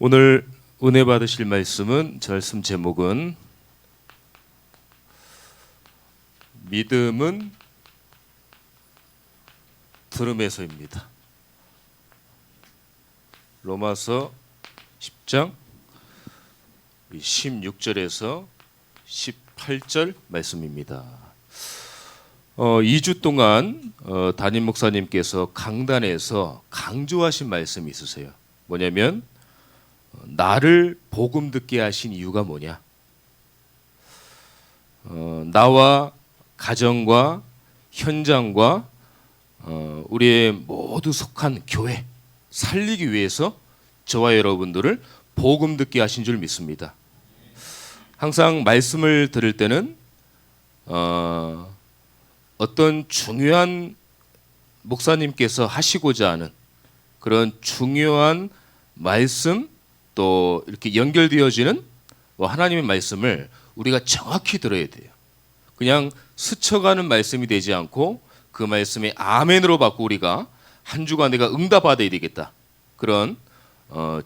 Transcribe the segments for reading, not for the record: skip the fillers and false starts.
오늘 은혜 받으실 말씀은 말씀 제목은 믿음은 들음에서입니다. 로마서 10장 16절에서 18절 말씀입니다. 2주 동안 담임 목사님께서 강단에서 강조하신 말씀이 있으세요. 뭐냐면 나를 복음 듣게 하신 이유가 뭐냐? 나와 가정과 현장과 우리의 모두 속한 교회 살리기 위해서 저와 여러분들을 복음 듣게 하신 줄 믿습니다. 항상 말씀을 들을 때는 어떤 중요한 목사님께서 하시고자 하는 그런 중요한 말씀 또 이렇게 연결되어지는 하나님의 말씀을 우리가 정확히 들어야 돼요. 그냥 스쳐가는 말씀이 되지 않고 그 말씀에 아멘으로 받고 우리가 한 주간 내가 응답받아야 되겠다. 그런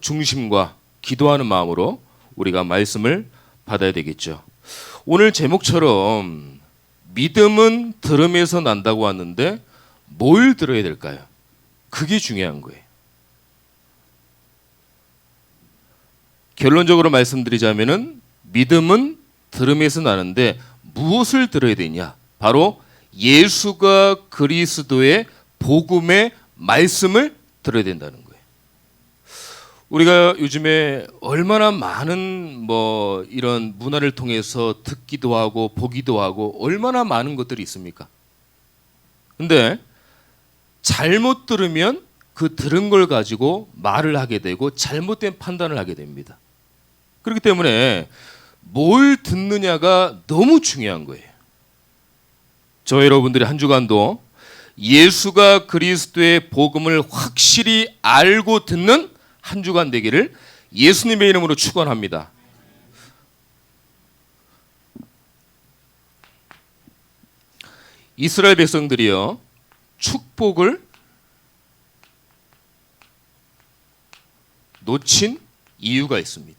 중심과 기도하는 마음으로 우리가 말씀을 받아야 되겠죠. 오늘 제목처럼 믿음은 들음에서 난다고 하는데 뭘 들어야 될까요? 그게 중요한 거예요. 결론적으로 말씀드리자면은 믿음은 들음에서 나는데 무엇을 들어야 되냐? 바로 예수가 그리스도의 복음의 말씀을 들어야 된다는 거예요. 우리가 요즘에 얼마나 많은 이런 문화를 통해서 듣기도 하고 보기도 하고 얼마나 많은 것들이 있습니까? 근데 잘못 들으면 그 들은 걸 가지고 말을 하게 되고 잘못된 판단을 하게 됩니다. 그렇기 때문에 뭘 듣느냐가 너무 중요한 거예요. 저 여러분들이 한 주간도 예수가 그리스도의 복음을 확실히 알고 듣는 한 주간 되기를 예수님의 이름으로 축원합니다. 이스라엘 백성들이요 축복을 놓친 이유가 있습니다.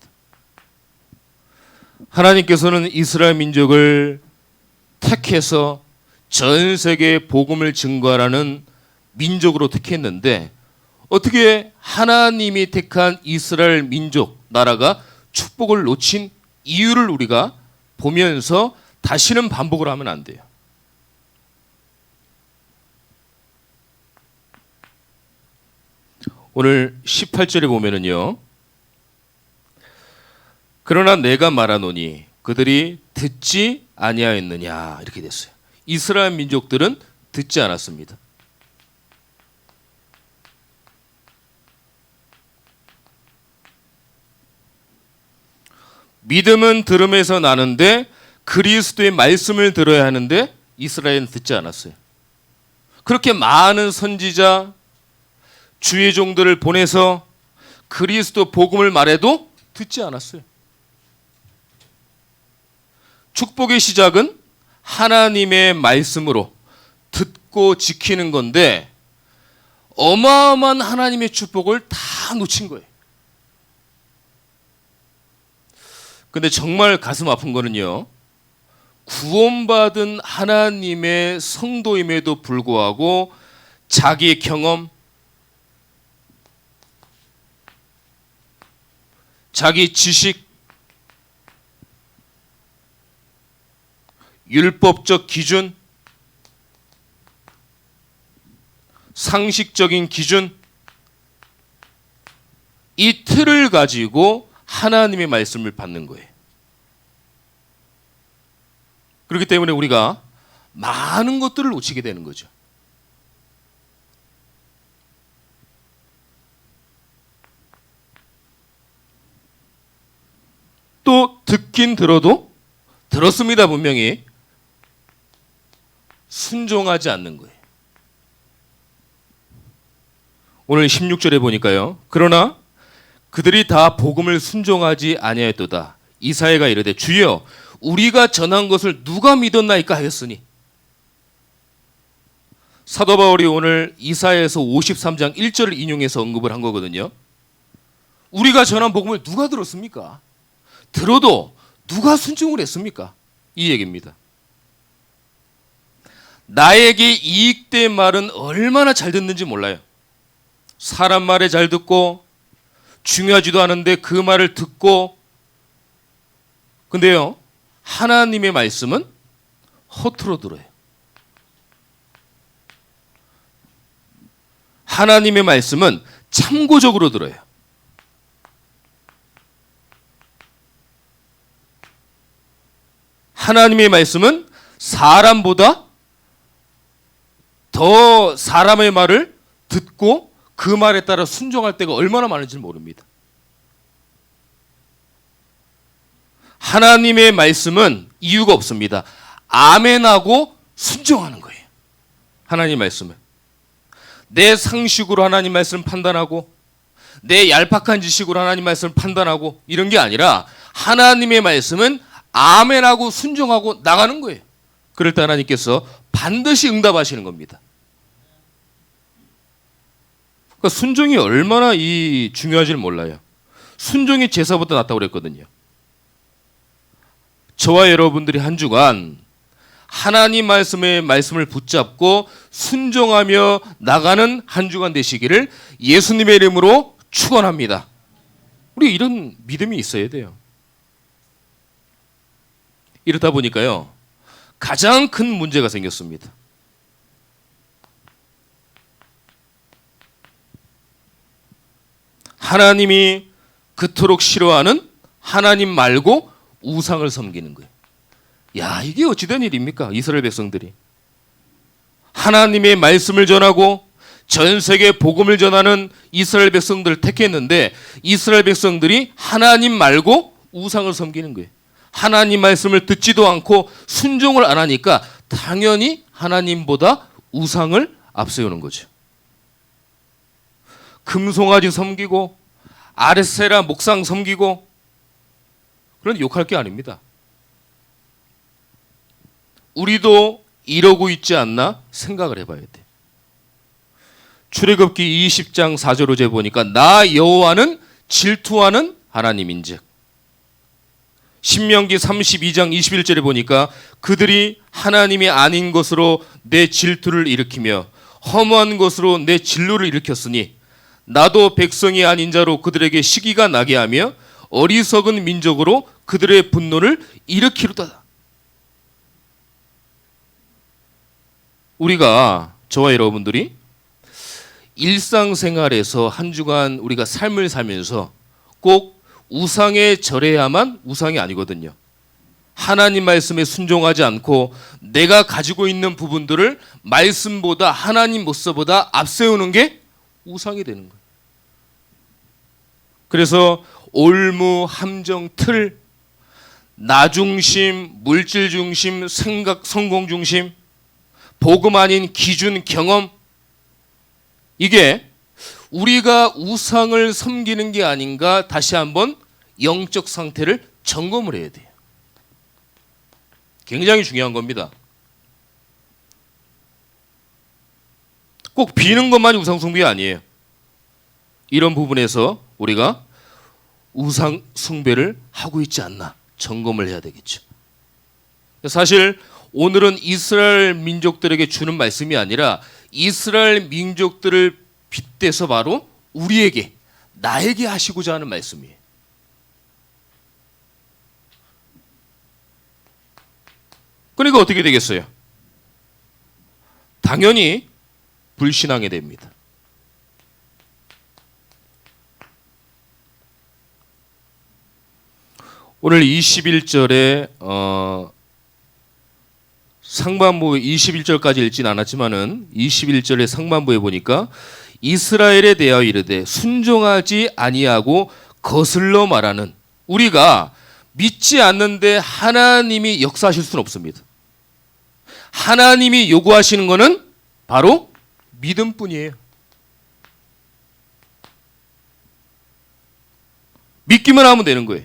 하나님께서는 이스라엘 민족을 택해서 전 세계에 복음을 증거하라는 민족으로 택했는데 어떻게 하나님이 택한 이스라엘 민족 나라가 축복을 놓친 이유를 우리가 보면서 다시는 반복을 하면 안 돼요. 오늘 18절에 보면은요. 그러나 내가 말하노니 그들이 듣지 아니하였느냐 이렇게 됐어요. 이스라엘 민족들은 듣지 않았습니다. 믿음은 들음에서 나는데 그리스도의 말씀을 들어야 하는데 이스라엘은 듣지 않았어요. 그렇게 많은 선지자 주의 종들을 보내서 그리스도 복음을 말해도 듣지 않았어요. 축복의 시작은 하나님의 말씀으로 듣고 지키는 건데 어마어마한 하나님의 축복을 다 놓친 거예요. 근데 정말 가슴 아픈 거는요. 구원받은 하나님의 성도임에도 불구하고 자기의 경험, 자기 지식, 율법적 기준, 상식적인 기준, 이 틀을 가지고 하나님의 말씀을 받는 거예요. 그렇기 때문에 우리가 많은 것들을 놓치게 되는 거죠. 또 듣긴 들어도 들었습니다 분명히 순종하지 않는 거예요. 오늘 16절에 보니까요. 그러나 그들이 다 복음을 순종하지 아니하였도다. 이사야가 이르되 주여 우리가 전한 것을 누가 믿었나이까 하였으니. 사도 바울이 오늘 이사야에서 53장 1절을 인용해서 언급을 한 거거든요. 우리가 전한 복음을 누가 들었습니까? 들어도 누가 순종을 했습니까? 이 얘기입니다. 나에게 이익된 말은 얼마나 잘 듣는지 몰라요. 사람 말에 잘 듣고 중요하지도 않은데 그 말을 듣고, 근데요, 하나님의 말씀은 허투루 들어요. 하나님의 말씀은 참고적으로 들어요. 하나님의 말씀은 사람보다 더 사람의 말을 듣고 그 말에 따라 순종할 때가 얼마나 많은지 모릅니다. 하나님의 말씀은 이유가 없습니다. 아멘하고 순종하는 거예요. 하나님 말씀은. 내 상식으로 하나님 말씀을 판단하고 내 얄팍한 지식으로 하나님 말씀을 판단하고 이런 게 아니라 하나님의 말씀은 아멘하고 순종하고 나가는 거예요. 그럴 때 하나님께서 반드시 응답하시는 겁니다. 그러니까 순종이 얼마나 중요한지를 몰라요. 순종이 제사보다 낫다고 그랬거든요. 저와 여러분들이 한 주간 하나님 말씀을 붙잡고 순종하며 나가는 한 주간 되시기를 예수님의 이름으로 축원합니다. 우리 이런 믿음이 있어야 돼요. 이렇다 보니까요, 가장 큰 문제가 생겼습니다. 하나님이 그토록 싫어하는 하나님 말고 우상을 섬기는 거예요. 야, 이게 어찌된 일입니까? 이스라엘 백성들이 하나님의 말씀을 전하고 전 세계 복음을 전하는 이스라엘 백성들을 택했는데 이스라엘 백성들이 하나님 말고 우상을 섬기는 거예요. 하나님 말씀을 듣지도 않고 순종을 안 하니까 당연히 하나님보다 우상을 앞세우는 거죠. 금송아지 섬기고 아레세라 목상 섬기고, 그런 욕할 게 아닙니다. 우리도 이러고 있지 않나 생각을 해봐야 돼. 출애굽기 20장 4절 5절 보니까 나 여호와는 질투하는 하나님인즉, 신명기 32장 21절에 보니까 그들이 하나님이 아닌 것으로 내 질투를 일으키며 허무한 것으로 내 진노를 일으켰으니 나도 백성이 아닌 자로 그들에게 시기가 나게 하며 어리석은 민족으로 그들의 분노를 일으키리로다. 우리가, 저와 여러분들이 일상생활에서 한 주간 우리가 삶을 살면서 꼭 우상에 절해야만 우상이 아니거든요. 하나님 말씀에 순종하지 않고 내가 가지고 있는 부분들을 말씀보다 하나님 모습보다 앞세우는 게 우상이 되는 거예요. 그래서 올무, 함정, 틀, 나 중심, 물질 중심, 생각, 성공 중심, 복음 아닌 기준, 경험, 이게 우리가 우상을 섬기는 게 아닌가 다시 한번 영적 상태를 점검을 해야 돼요. 굉장히 중요한 겁니다. 꼭 비는 것만이 우상 숭배 아니에요. 이런 부분에서 우리가 우상 숭배를 하고 있지 않나 점검을 해야 되겠죠. 사실 오늘은 이스라엘 민족들에게 주는 말씀이 아니라 이스라엘 민족들을 빗대서 바로 우리에게, 나에게 하시고자 하는 말씀이에요. 그러니까 어떻게 되겠어요? 당연히 불신앙이 됩니다. 오늘 21절에 상반부 21절까지 읽진 않았지만은 21절의 상반부에 보니까 이스라엘에 대하여 이르되 순종하지 아니하고 거슬러 말하는, 우리가 믿지 않는데 하나님이 역사하실 수는 없습니다. 하나님이 요구하시는 것은 바로 믿음뿐이에요. 믿기만 하면 되는 거예요.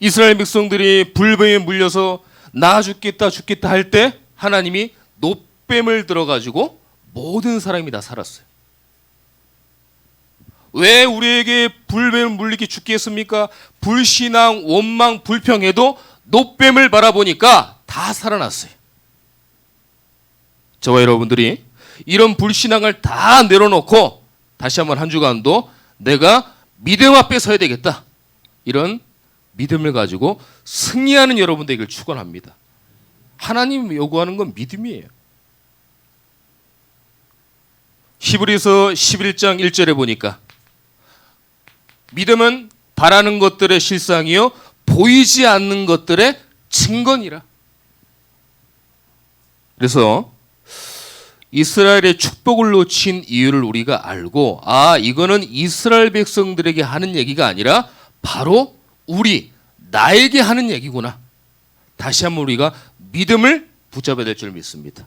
이스라엘 백성들이 불뱀에 물려서 나 죽겠다 할 때 하나님이 노뱀을 들어가지고 모든 사람이 다 살았어요. 왜 우리에게 불뱀을 물리게 죽겠습니까? 불신앙, 원망, 불평해도 노뱀을 바라보니까 다 살아났어요. 저와 여러분들이 이런 불신앙을 다 내려놓고 다시 한번 한 주간도 내가 믿음 앞에 서야 되겠다. 이런 믿음을 가지고 승리하는 여러분들에게 축원합니다. 하나님 요구하는 건 믿음이에요. 히브리서 11장 1절에 보니까 믿음은 바라는 것들의 실상이요 보이지 않는 것들의 증거니라. 그래서 이스라엘의 축복을 놓친 이유를 우리가 알고 이거는 이스라엘 백성들에게 하는 얘기가 아니라 바로 나에게 하는 얘기구나. 다시 한번 우리가 믿음을 붙잡아야 될 줄 믿습니다.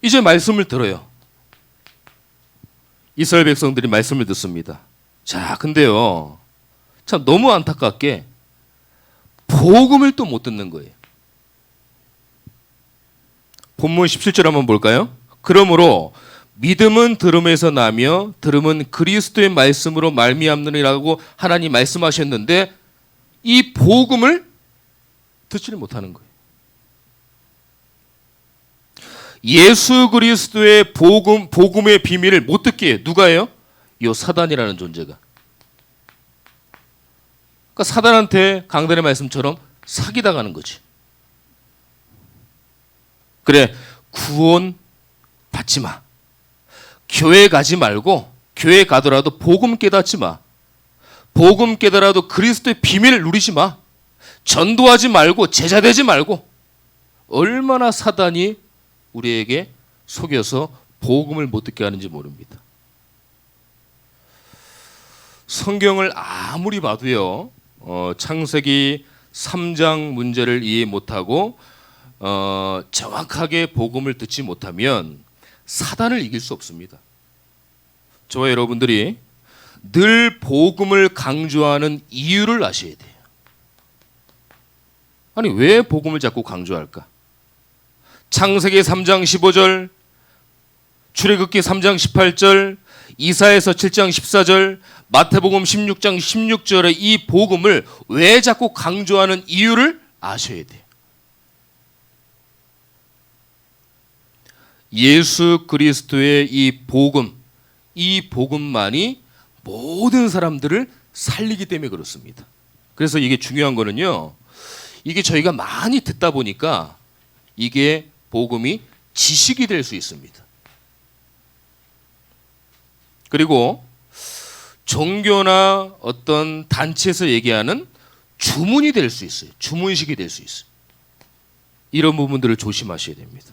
이제 말씀을 들어요. 이스라엘 백성들이 말씀을 듣습니다. 자, 근데요, 참 너무 안타깝게 복음을 또 못 듣는 거예요. 본문 17절 한번 볼까요? 그러므로 믿음은 들음에서 나며 들음은 그리스도의 말씀으로 말미암느니라고 하나님 말씀하셨는데 이 복음을 듣지를 못하는 거예요. 예수 그리스도의 복음의 비밀을 못 듣게 해요. 누가요? 요 사단이라는 존재가. 그러니까 사단한테 강단의 말씀처럼 사기당하는 거지. 그래, 구원 받지 마. 교회 가지 말고, 교회 가더라도 복음 깨닫지 마. 복음 깨달아도 그리스도의 비밀을 누리지 마. 전도하지 말고, 제자 되지 말고. 얼마나 사단이 우리에게 속여서 복음을 못 듣게 하는지 모릅니다. 성경을 아무리 봐도요, 창세기 3장 문제를 이해 못하고 정확하게 복음을 듣지 못하면 사단을 이길 수 없습니다. 저와 여러분들이 늘 복음을 강조하는 이유를 아셔야 돼요. 아니, 왜 복음을 자꾸 강조할까? 창세기 3장 15절, 출애굽기 3장 18절, 이사야서 7장 14절, 마태복음 16장 16절의 이 복음을 왜 자꾸 강조하는 이유를 아셔야 돼요. 예수 그리스도의 이 복음만이 모든 사람들을 살리기 때문에 그렇습니다. 그래서 이게 중요한 거는요, 이게 저희가 많이 듣다 보니까 이게 복음이 지식이 될 수 있습니다. 그리고 종교나 어떤 단체에서 얘기하는 주문이 될 수 있어요. 주문식이 될 수 있어요. 이런 부분들을 조심하셔야 됩니다.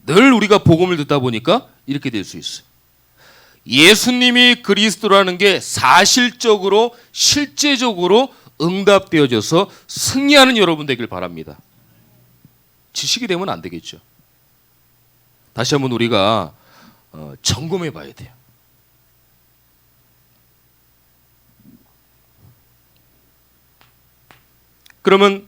늘 우리가 복음을 듣다 보니까 이렇게 될 수 있어요. 예수님이 그리스도라는 게 사실적으로 실제적으로 응답되어져서 승리하는 여러분 되길 바랍니다. 지식이 되면 안 되겠죠. 다시 한번 우리가 점검해 봐야 돼요. 그러면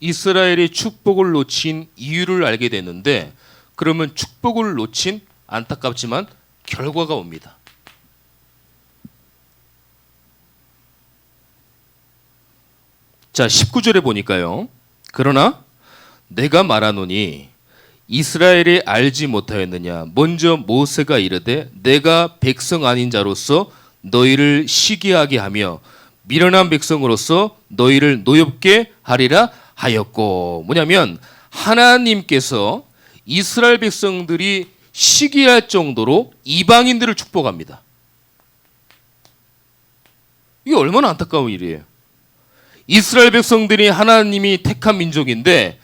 이스라엘이 축복을 놓친 이유를 알게 됐는데, 그러면 축복을 놓친 안타깝지만 결과가 옵니다. 자, 19절에 보니까요. 그러나 내가 말하노니 이스라엘이 알지 못하였느냐. 먼저 모세가 이르되 내가 백성 아닌 자로서 너희를 시기하게 하며 미련한 백성으로서 너희를 노엽게 하리라 하였고. 뭐냐면 하나님께서 이스라엘 백성들이 시기할 정도로 이방인들을 축복합니다. 이게 얼마나 안타까운 일이에요. 이스라엘 백성들이 하나님이 택한 민족인데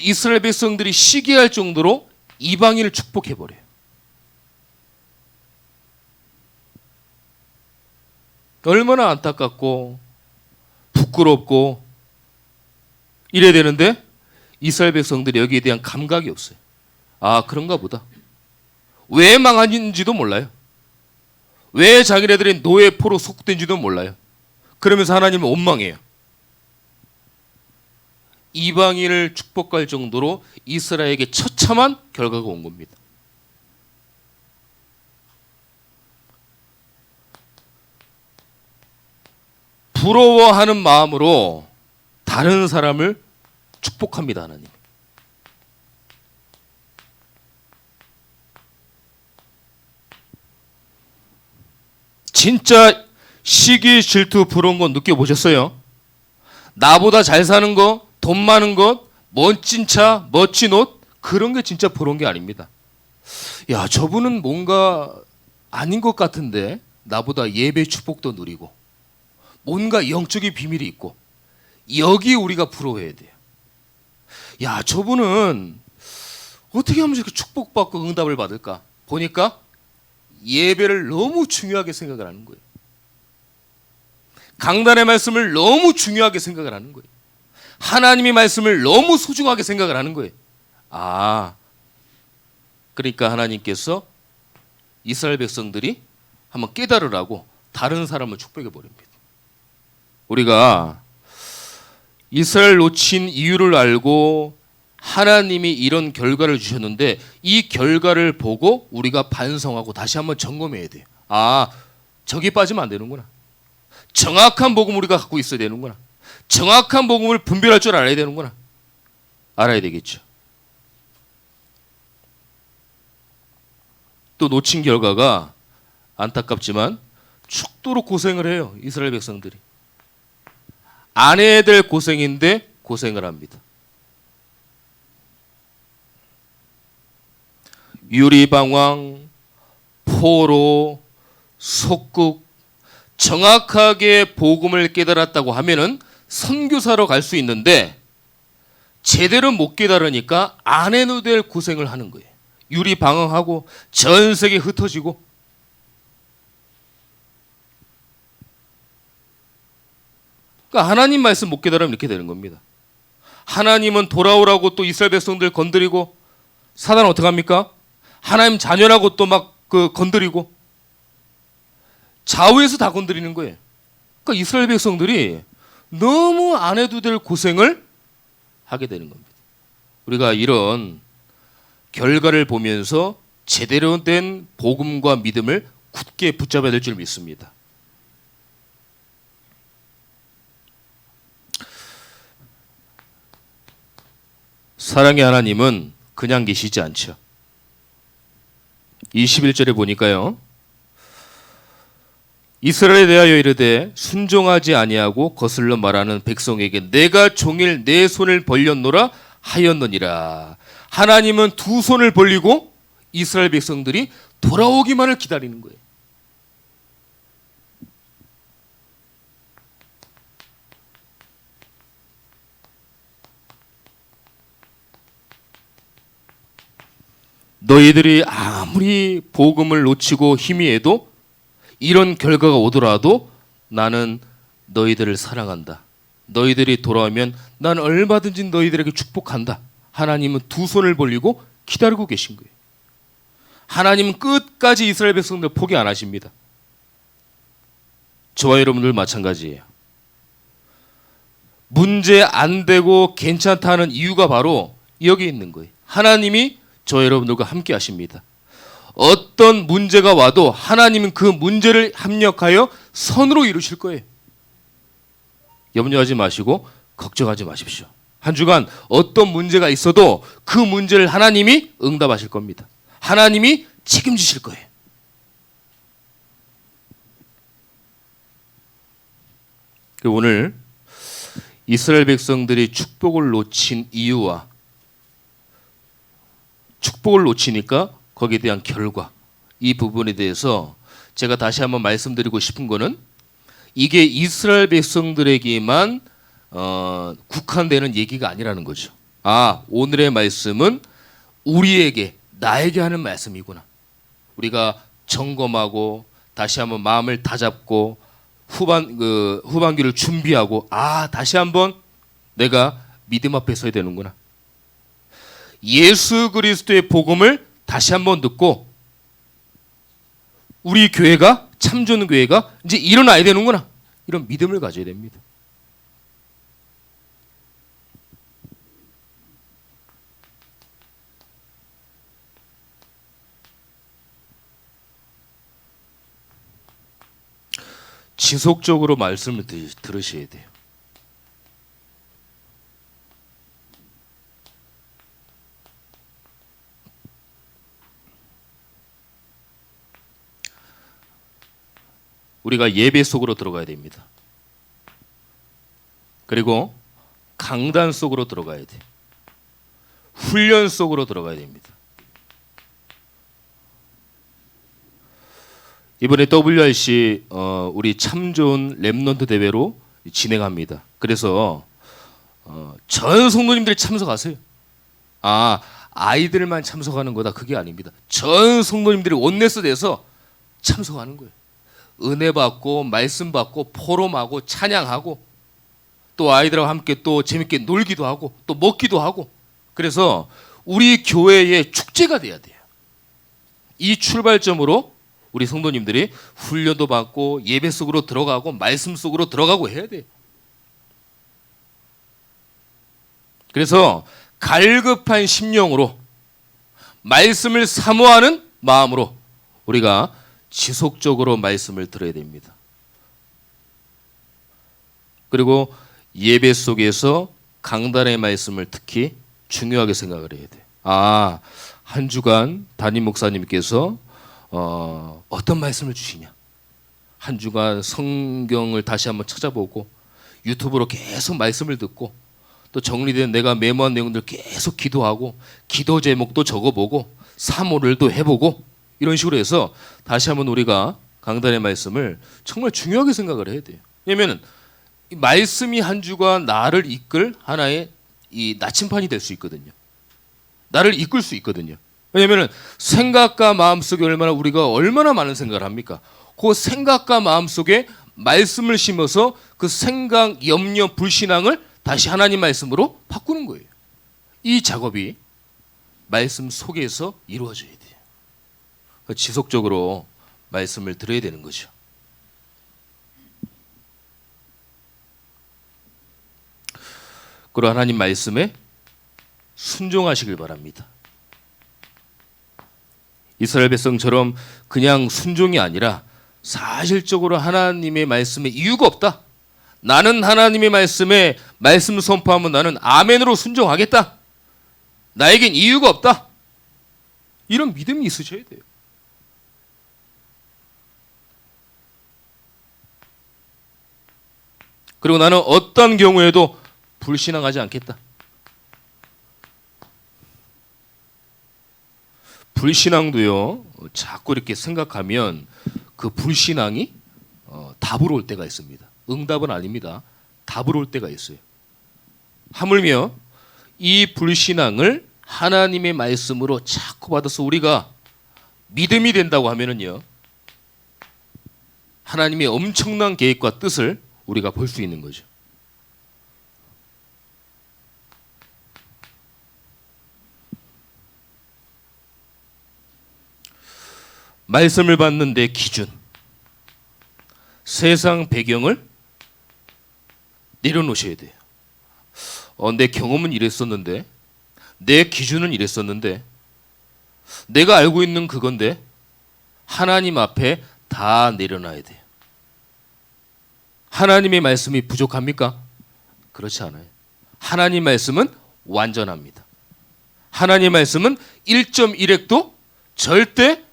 이스라엘 백성들이 시기할 정도로 이방인을 축복해버려요. 얼마나 안타깝고 부끄럽고 이래야 되는데 이스라엘 백성들이 여기에 대한 감각이 없어요. 그런가 보다. 왜 망하는지도 몰라요. 왜 자기네들이 노예포로 속된지도 몰라요. 그러면서 하나님을 원망해요. 이방인을 축복할 정도로 이스라엘에게 처참한 결과가 온 겁니다. 부러워하는 마음으로 다른 사람을 축복합니다, 하나님. 진짜 시기, 질투, 부러운 거 느껴보셨어요? 나보다 잘 사는 거, 돈 많은 것, 멋진 차, 멋진 옷, 그런 게 진짜 부러운 게 아닙니다. 야, 저분은 뭔가 아닌 것 같은데 나보다 예배 축복도 누리고 뭔가 영적인 비밀이 있고, 여기 우리가 부러워해야 돼요. 야, 저분은 어떻게 하면 저렇게 축복받고 응답을 받을까? 보니까 예배를 너무 중요하게 생각을 하는 거예요. 강단의 말씀을 너무 중요하게 생각을 하는 거예요. 하나님의 말씀을 너무 소중하게 생각을 하는 거예요. 아, 그러니까 하나님께서 이스라엘 백성들이 한번 깨달으라고 다른 사람을 축복해 버립니다. 우리가 이스라엘 놓친 이유를 알고 하나님이 이런 결과를 주셨는데, 이 결과를 보고 우리가 반성하고 다시 한번 점검해야 돼요. 아, 저기 빠지면 안 되는구나. 정확한 복음 우리가 갖고 있어야 되는구나. 정확한 복음을 분별할 줄 알아야 되는구나. 알아야 되겠죠. 또 놓친 결과가 안타깝지만 죽도록 고생을 해요, 이스라엘 백성들이. 안 해야 될 고생인데 고생을 합니다. 유리방황, 포로, 속국, 정확하게 복음을 깨달았다고 하면은 선교사로 갈 수 있는데 제대로 못 깨달으니까 안 해도 될 고생을 하는 거예요. 유리방황하고 전 세계에 흩어지고. 그러니까 하나님 말씀 못 깨달으면 이렇게 되는 겁니다. 하나님은 돌아오라고 또 이스라엘 백성들 건드리고, 사단은 어떻게 합니까? 하나님 자녀라고 또 막 건드리고, 좌우에서 다 건드리는 거예요. 그러니까 이스라엘 백성들이 너무 안 해도 될 고생을 하게 되는 겁니다. 우리가 이런 결과를 보면서 제대로 된 복음과 믿음을 굳게 붙잡아야 될 줄 믿습니다. 사랑의 하나님은 그냥 계시지 않죠. 21절에 보니까요, 이스라엘에 대하여 이르되 순종하지 아니하고 거슬러 말하는 백성에게 내가 종일 내 손을 벌렸노라 하였느니라. 하나님은 두 손을 벌리고 이스라엘 백성들이 돌아오기만을 기다리는 거예요. 너희들이 아무리 복음을 놓치고 희미해도 이런 결과가 오더라도 나는 너희들을 사랑한다. 너희들이 돌아오면 난 얼마든지 너희들에게 축복한다. 하나님은 두 손을 벌리고 기다리고 계신 거예요. 하나님은 끝까지 이스라엘 백성들 포기 안 하십니다. 저와 여러분들 마찬가지예요. 문제 안 되고 괜찮다는 이유가 바로 여기 있는 거예요. 하나님이 저와 여러분들과 함께 하십니다. 어떤 문제가 와도 하나님은 그 문제를 합력하여 선으로 이루실 거예요. 염려하지 마시고 걱정하지 마십시오. 한 주간 어떤 문제가 있어도 그 문제를 하나님이 응답하실 겁니다. 하나님이 책임지실 거예요. 오늘 이스라엘 백성들이 축복을 놓친 이유와 축복을 놓치니까 거기에 대한 결과, 이 부분에 대해서 제가 다시 한번 말씀드리고 싶은 거는, 이게 이스라엘 백성들에게만 국한되는 얘기가 아니라는 거죠. 아, 오늘의 말씀은 우리에게, 나에게 하는 말씀이구나. 우리가 점검하고 다시 한번 마음을 다잡고 후반기를 준비하고, 아, 다시 한번 내가 믿음 앞에 서야 되는구나. 예수 그리스도의 복음을 다시 한번 듣고 우리 교회가, 참전 교회가 이제 일어나야 되는구나. 이런 믿음을 가져야 됩니다. 지속적으로 말씀을 들으셔야 돼요. 우리가 예배 속으로 들어가야 됩니다. 그리고 강단 속으로 들어가야 돼. 훈련 속으로 들어가야 됩니다. 이번에 WRC 우리 참 좋은 랩넌트 대회로 진행합니다. 그래서 전 성도님들이 참석하세요. 아이들만 참석하는 거다 그게 아닙니다. 전 성도님들이 원네스 돼서 참석하는 거예요. 은혜 받고 말씀 받고 포럼하고 찬양하고 또 아이들하고 함께 또 재밌게 놀기도 하고 또 먹기도 하고 그래서 우리 교회의 축제가 돼야 돼요. 이 출발점으로 우리 성도님들이 훈련도 받고 예배 속으로 들어가고 말씀 속으로 들어가고 해야 돼요. 그래서 갈급한 심령으로 말씀을 사모하는 마음으로 우리가 지속적으로 말씀을 들어야 됩니다. 그리고 예배 속에서 강단의 말씀을 특히 중요하게 생각을 해야 돼요. 한 주간 담임 목사님께서 어떤 말씀을 주시냐. 한 주간 성경을 다시 한번 찾아보고 유튜브로 계속 말씀을 듣고 또 정리된 내가 메모한 내용들 계속 기도하고 기도 제목도 적어보고 사모를도 해보고 이런 식으로 해서 다시 한번 우리가 강단의 말씀을 정말 중요하게 생각을 해야 돼요. 왜냐하면 이 말씀이 한 주간 나를 이끌 하나의 이 나침판이 될 수 있거든요. 나를 이끌 수 있거든요. 왜냐하면 생각과 마음 속에 우리가 얼마나 많은 생각을 합니까? 그 생각과 마음 속에 말씀을 심어서 그 생각, 염려, 불신앙을 다시 하나님 말씀으로 바꾸는 거예요. 이 작업이 말씀 속에서 이루어져야 돼요. 지속적으로 말씀을 들어야 되는 거죠. 그리고 하나님 말씀에 순종하시길 바랍니다. 이스라엘 백성처럼 그냥 순종이 아니라 사실적으로 하나님의 말씀에 이유가 없다. 나는 하나님의 말씀에 말씀 선포하면 나는 아멘으로 순종하겠다. 나에겐 이유가 없다. 이런 믿음이 있으셔야 돼요. 그리고 나는 어떤 경우에도 불신앙하지 않겠다. 불신앙도요. 자꾸 이렇게 생각하면 그 불신앙이 답으로 올 때가 있습니다. 응답은 아닙니다. 답으로 올 때가 있어요. 하물며 이 불신앙을 하나님의 말씀으로 자꾸 받아서 우리가 믿음이 된다고 하면은요. 하나님의 엄청난 계획과 뜻을 우리가 볼 수 있는 거죠. 말씀을 받는 내 기준, 세상 배경을 내려놓으셔야 돼요. 내 경험은 이랬었는데, 내 기준은 이랬었는데, 내가 알고 있는 그건데 하나님 앞에 다 내려놔야 돼요. 하나님의 말씀이 부족합니까? 그렇지 않아요. 하나님 말씀은 완전합니다. 하나님 말씀은 1.1핵도 절대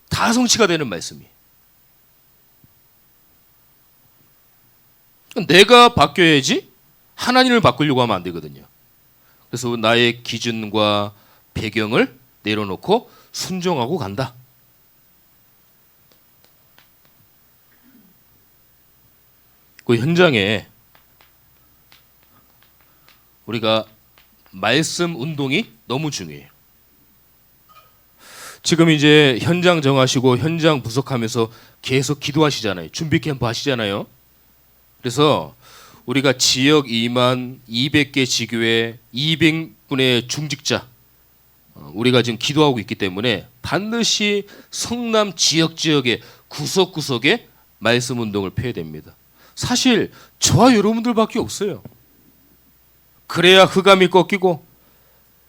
다 성취가 되는 말씀이에요. 내가 바뀌어야지 하나님을 바꾸려고 하면 안 되거든요. 그래서 나의 기준과 배경을 내려놓고 순종하고 간다. 그 현장에 우리가 말씀 운동이 너무 중요해요. 지금 이제 현장 정하시고 현장 분석하면서 계속 기도하시잖아요. 준비 캠프 하시잖아요. 그래서 우리가 지역 2만 200개 지교회 200분의 중직자 우리가 지금 기도하고 있기 때문에 반드시 성남 지역에 구석구석에 말씀 운동을 펴야 됩니다. 사실 저와 여러분들밖에 없어요. 그래야 흑암이 꺾이고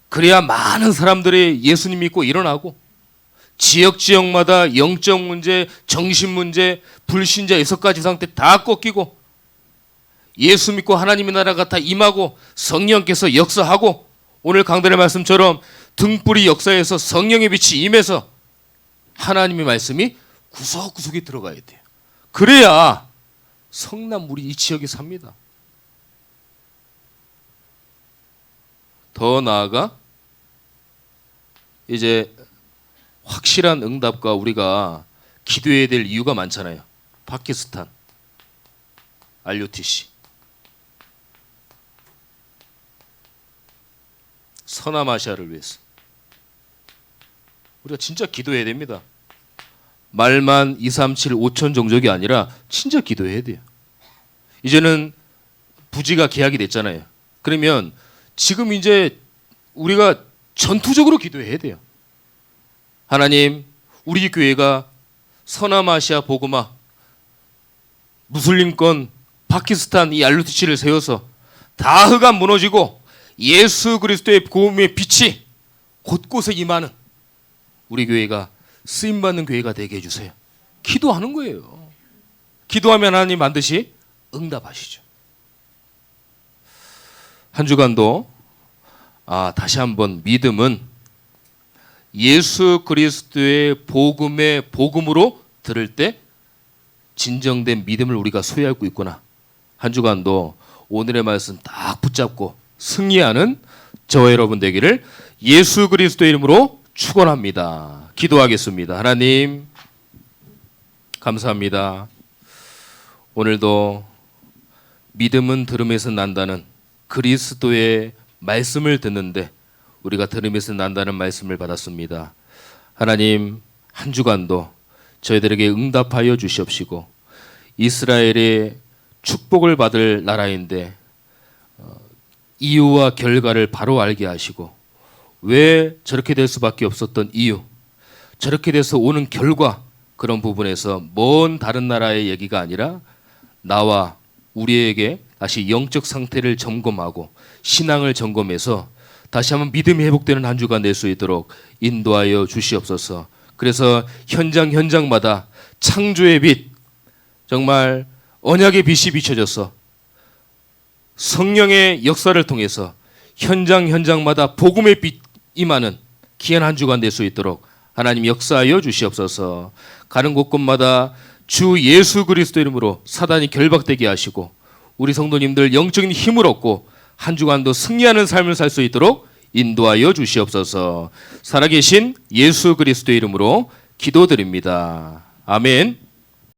그래야 많은 사람들이 예수님 믿고 일어나고 지역마다 영적 문제, 정신 문제, 불신자 6가지 상태 다 꺾이고 예수 믿고 하나님의 나라가 다 임하고 성령께서 역사하고 오늘 강단의 말씀처럼 등불이 역사에서 성령의 빛이 임해서 하나님의 말씀이 구석구석에 들어가야 돼요. 그래야 성남물이 이 지역에 삽니다. 더 나아가 이제 확실한 응답과 우리가 기도해야 될 이유가 많잖아요. 파키스탄, RUTC, 서남아시아를 위해서 우리가 진짜 기도해야 됩니다. 말만 2, 3, 7, 5천 종족이 아니라 진짜 기도해야 돼요. 이제는 부지가 계약이 됐잖아요. 그러면 지금 이제 우리가 전투적으로 기도해야 돼요. 하나님, 우리 교회가 서남아시아 복음화, 무슬림권, 파키스탄 이 RUTC를 세워서 다흐가 무너지고 예수 그리스도의 복음의 빛이 곳곳에 임하는 우리 교회가 쓰임받는 교회가 되게 해주세요. 기도하는 거예요. 기도하면 하나님 반드시 응답하시죠. 한 주간도 다시 한번 믿음은 예수 그리스도의 복음의 복음으로 들을 때 진정된 믿음을 우리가 소유하고 있구나. 한 주간도 오늘의 말씀 딱 붙잡고 승리하는 저와 여러분 되기를 예수 그리스도의 이름으로 축원합니다. 기도하겠습니다. 하나님 감사합니다. 오늘도 믿음은 들음에서 난다는 그리스도의 말씀을 듣는데 우리가 들음에서 난다는 말씀을 받았습니다. 하나님 한 주간도 저희들에게 응답하여 주시옵시고 이스라엘의 축복을 받을 나라인데 이유와 결과를 바로 알게 하시고 왜 저렇게 될 수밖에 없었던 이유, 저렇게 돼서 오는 결과, 그런 부분에서 먼 다른 나라의 얘기가 아니라 나와 우리에게 다시 영적 상태를 점검하고 신앙을 점검해서 다시 한번 믿음이 회복되는 한 주간 될 수 있도록 인도하여 주시옵소서. 그래서 현장마다 창조의 빛, 정말 언약의 빛이 비춰져서 성령의 역사를 통해서 현장마다 복음의 빛 임하는 귀한 한 주간 될 수 있도록 하나님 역사하여 주시옵소서. 가는 곳곳마다 주 예수 그리스도 이름으로 사단이 결박되게 하시고 우리 성도님들 영적인 힘을 얻고 한 주간도 승리하는 삶을 살 수 있도록 인도하여 주시옵소서. 살아계신 예수 그리스도 이름으로 기도드립니다. 아멘.